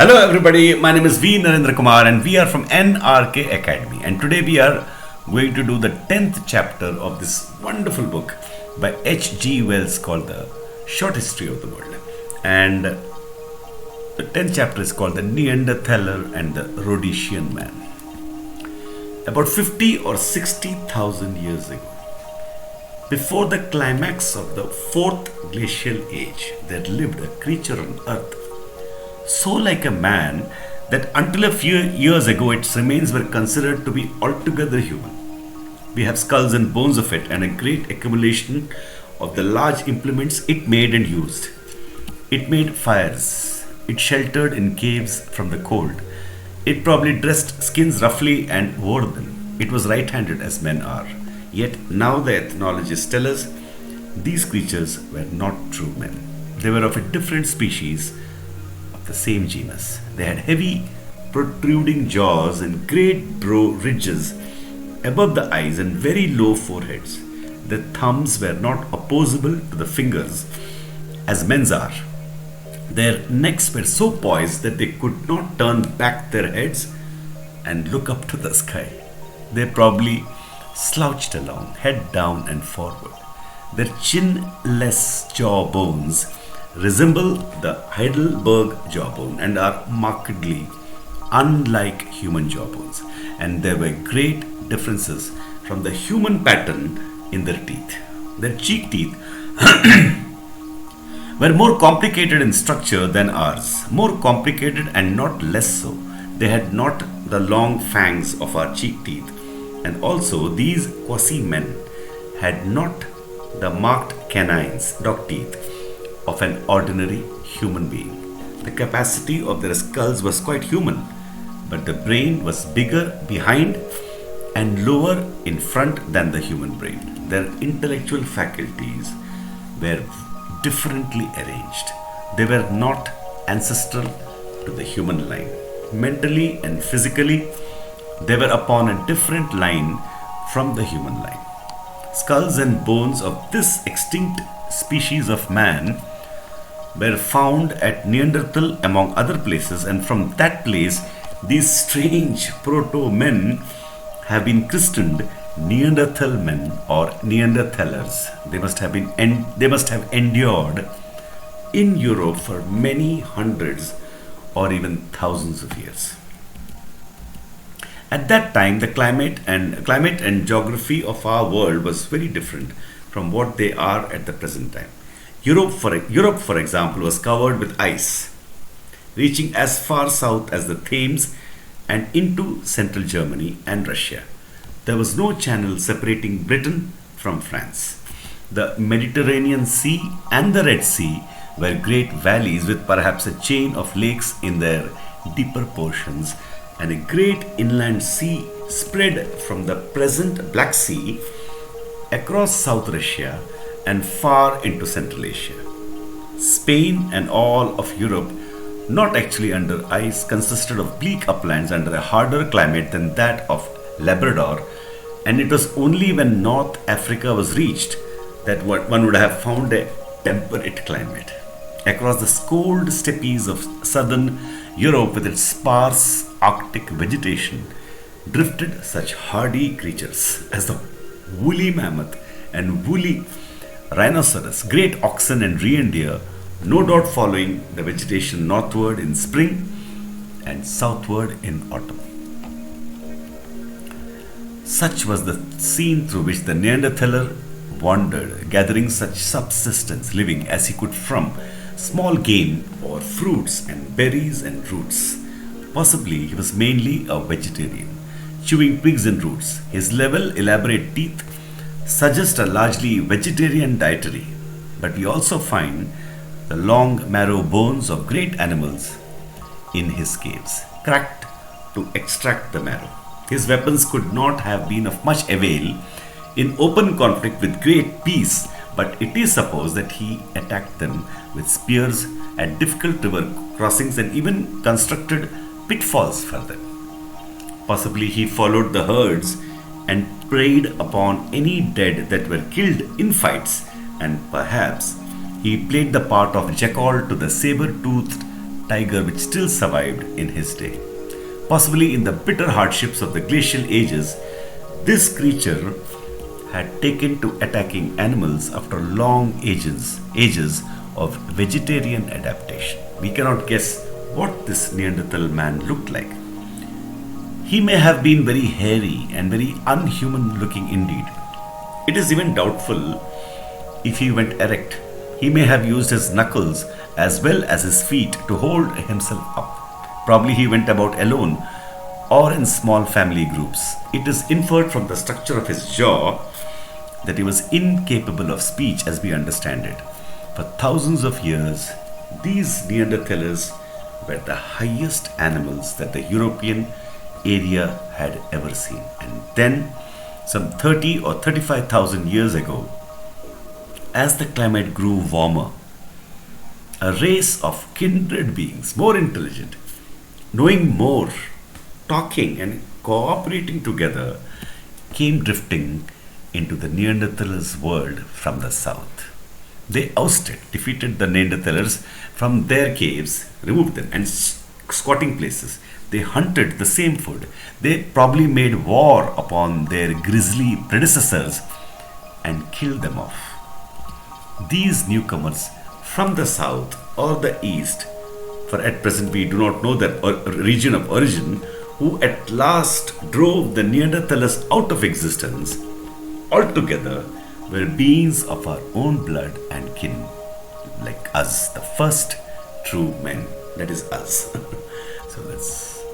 Hello everybody, my name is V. Narendra Kumar and we are from NRK Academy, and today we are going to do the 10th chapter of this wonderful book by H.G. Wells called The Short History of the World. And the 10th chapter is called The Neanderthaler and the Rhodesian Man. About 50 or 60,000 years ago, before the climax of the Fourth Glacial Age, there lived a creature on Earth so like a man that until a few years ago its remains were considered to be altogether human. We have skulls and bones of it and a great accumulation of the large implements it made and used. It made fires. It sheltered in caves from the cold. It probably dressed skins roughly and wore them. It was right-handed as men are. Yet now the ethnologists tell us these creatures were not true men. They were of a different species, the same genus. They had heavy, protruding jaws and great brow ridges above the eyes and very low foreheads. Their thumbs were not opposable to the fingers as men's are. Their necks were so poised that they could not turn back their heads and look up to the sky. They probably slouched along, head down and forward. Their chinless jaw bones resemble the Heidelberg jawbone and are markedly unlike human jawbones, and there were great differences from the human pattern in their teeth. Their cheek teeth were more complicated in structure than ours, more complicated and not less so. They had not the long fangs of our cheek teeth, and also these quasi-men had not the marked canines, dog teeth, of an ordinary human being. The capacity of their skulls was quite human, but the brain was bigger behind and lower in front than the human brain. Their intellectual faculties were differently arranged. They were not ancestral to the human line. Mentally and physically, they were upon a different line from the human line. Skulls and bones of this extinct species of man were found at Neanderthal among other places, and from that place these strange proto-men have been christened Neanderthal men or Neanderthalers. They must have endured in Europe for many hundreds or even thousands of years. At that time, the climate and geography of our world was very different from what they are at the present time. Europe, for example, was covered with ice, reaching as far south as the Thames and into central Germany and Russia. There was no channel separating Britain from France. The Mediterranean Sea and the Red Sea were great valleys with perhaps a chain of lakes in their deeper portions, and a great inland sea spread from the present Black Sea across South Russia and far into Central Asia. Spain and all of Europe, not actually under ice, consisted of bleak uplands under a harder climate than that of Labrador, and it was only when North Africa was reached that one would have found a temperate climate. Across the cold steppes of southern Europe with its sparse Arctic vegetation drifted such hardy creatures as the woolly mammoth and woolly rhinoceros, great oxen and reindeer, no doubt following the vegetation northward in spring and southward in autumn. Such was the scene through which the Neanderthaler wandered, gathering such subsistence, living as he could from small game or fruits and berries and roots. Possibly he was mainly a vegetarian, chewing twigs and roots. His level, elaborate teeth suggest a largely vegetarian dietary, but we also find the long marrow bones of great animals in his caves, cracked to extract the marrow. His weapons could not have been of much avail in open conflict with great beasts, but it is supposed that he attacked them with spears at difficult river crossings and even constructed pitfalls for them. Possibly he followed the herds and preyed upon any dead that were killed in fights, and perhaps he played the part of jackal to the saber-toothed tiger which still survived in his day. Possibly in the bitter hardships of the glacial ages, this creature had taken to attacking animals after long ages of vegetarian adaptation. We cannot guess what this Neanderthal man looked like. He may have been very hairy and very unhuman looking indeed. It is even doubtful if he went erect. He may have used his knuckles as well as his feet to hold himself up. Probably he went about alone or in small family groups. It is inferred from the structure of his jaw that he was incapable of speech as we understand it. For thousands of years, these Neanderthalers were the highest animals that the European area had ever seen. And then, some 30 or 35,000 years ago, as the climate grew warmer, a race of kindred beings, more intelligent, knowing more, talking and cooperating together, came drifting into the Neanderthalers' world from the south. They defeated the Neanderthalers from their caves, removed them, and squatting places. They hunted the same food. They probably made war upon their grisly predecessors and killed them off. These newcomers from the south or the east, for at present we do not know their region of origin, who at last drove the Neanderthalers out of existence, altogether were beings of our own blood and kin, like us, the first true men, that is us. So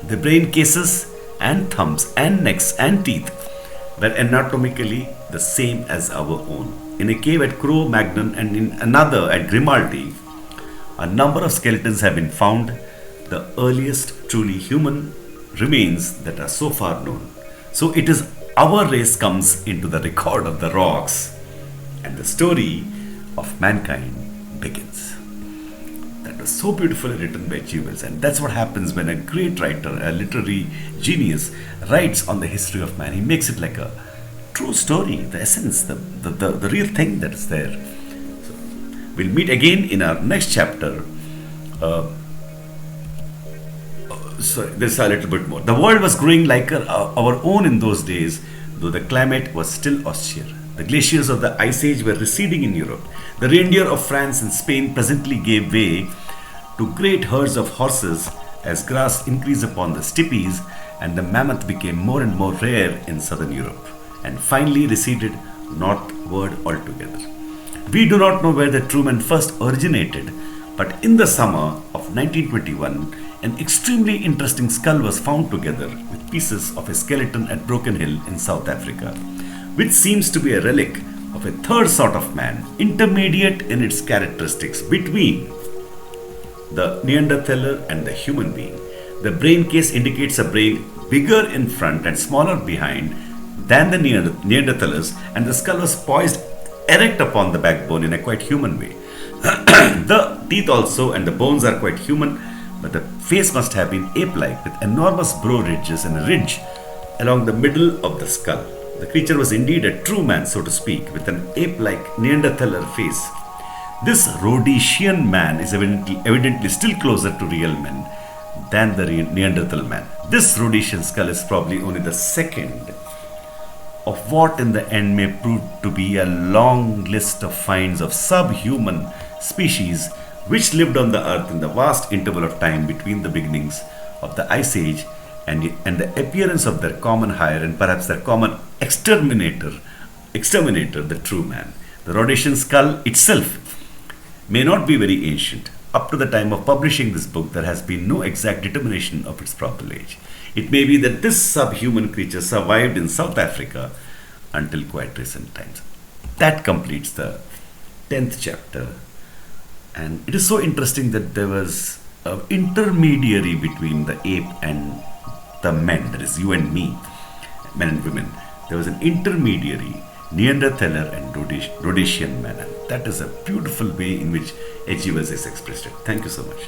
the brain cases and thumbs and necks and teeth were anatomically the same as our own. In a cave at Cro-Magnon and in another at Grimaldi, a number of skeletons have been found, the earliest truly human remains that are so far known. So it is our race comes into the record of the rocks and the story of mankind begins. That was so beautifully written by H.G. Wells, and that's what happens when a great writer, a literary genius, writes on the history of man. He makes it like a true story, the essence, the real thing that is there. So we'll meet again in our next chapter. Sorry, there's a little bit more. The world was growing like our own in those days, though the climate was still austere. The glaciers of the Ice Age were receding in Europe. The reindeer of France and Spain presently gave way to great herds of horses as grass increased upon the steppes, and the mammoth became more and more rare in southern Europe, and finally receded northward altogether. We do not know where the true man first originated, but in the summer of 1921, an extremely interesting skull was found together with pieces of a skeleton at Broken Hill in South Africa, which seems to be a relic of a third sort of man, intermediate in its characteristics between the Neanderthaler and the human being. The brain case indicates a brain bigger in front and smaller behind than the Neanderthalers, and the skull was poised erect upon the backbone in a quite human way. The teeth also and the bones are quite human, but the face must have been ape-like with enormous brow ridges and a ridge along the middle of the skull. The creature was indeed a true man, so to speak, with an ape-like Neanderthaler face. This Rhodesian man is evidently still closer to real men than the Neanderthal man. This Rhodesian skull is probably only the second of what in the end may prove to be a long list of finds of subhuman species which lived on the earth in the vast interval of time between the beginnings of the Ice Age and the appearance of their common hire and perhaps their common exterminator, the true man. The Rhodesian skull itself may not be very ancient. Up to the time of publishing this book, there has been no exact determination of its probable age. It may be that this subhuman creature survived in South Africa until quite recent times. That completes the 10th chapter. And it is so interesting that there was an intermediary between the ape and the men, that is you and me, men and women. There was an intermediary, Neanderthaler and Rhodesian man. And that is a beautiful way in which H.G. Wells has expressed it. Thank you so much.